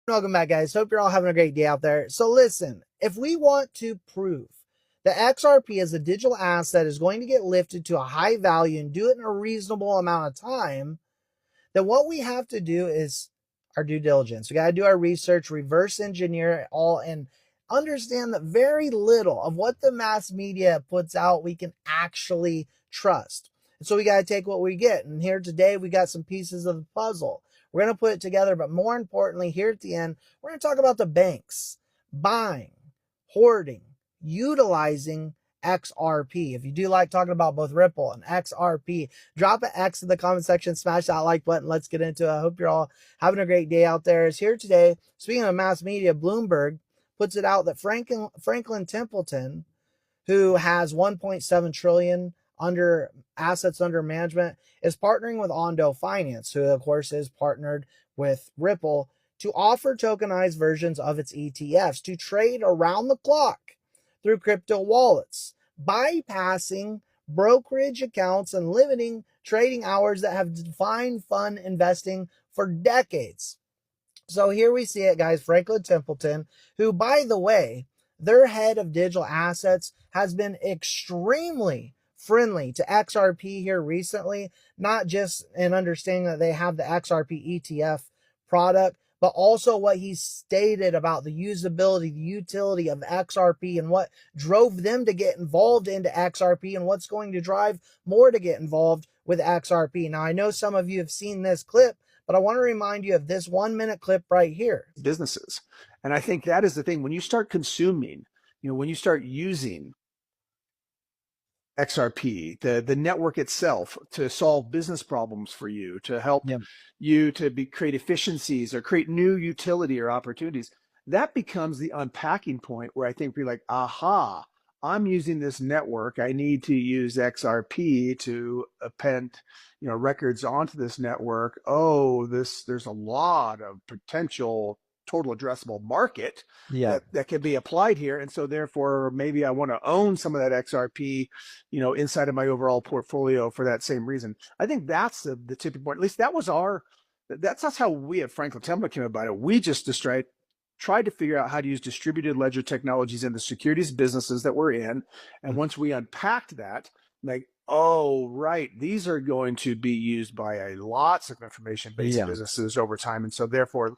Welcome back, guys. Hope you're all having a great day out there. So listen, if we want to prove that XRP as a digital asset is going to get lifted to a high value and do it in a reasonable amount of time, then what we have to do is our due diligence. We got to do our research, reverse engineer it all, and understand that very little of what the mass media puts out we can actually trust. And so we got to take what we get. And here today, we got some pieces of the puzzle. We're going to put it together, but more importantly, here at the end, we're going to talk about the banks buying, hoarding, utilizing XRP. If you do like talking about both Ripple and XRP, drop an X in the comment section, smash that like button. Let's get into it. I hope you're all having a great day out there. Is here today. Speaking of mass media, Bloomberg puts it out that Franklin Templeton, who has 1.7 trillion under assets under management, is partnering with Ondo Finance, who of course is partnered with Ripple, to offer tokenized versions of its ETFs to trade around the clock through crypto wallets, bypassing brokerage accounts and limiting trading hours that have defined fund investing for decades. So here we see it, guys. Franklin Templeton, who, by the way, their head of digital assets has been extremely friendly to XRP here recently, not just in understanding that they have the XRP ETF product, but also what he stated about the usability, the utility of XRP and what drove them to get involved into XRP and what's going to drive more to get involved with XRP. Now, I know some of you have seen this clip, but I want to remind you of this 1-minute clip right here. Businesses. And I think that is the thing. When you start consuming, when you start using XRP, the network itself to solve business problems for you, to help you to create efficiencies or create new utility or opportunities, that becomes the unpacking point where I think we're like, aha, I'm using this network. I need to use XRP to append, records onto this network. Oh, there's a lot of potential total addressable market that can be applied here. And so therefore, maybe I want to own some of that XRP, inside of my overall portfolio for that same reason. I think that's the tipping point. At least that's how we at Franklin Templeton came about it. We just tried to figure out how to use distributed ledger technologies in the securities businesses that we're in. And once we unpacked that, like, oh, right, these are going to be used by lots of information-based businesses over time. And so therefore,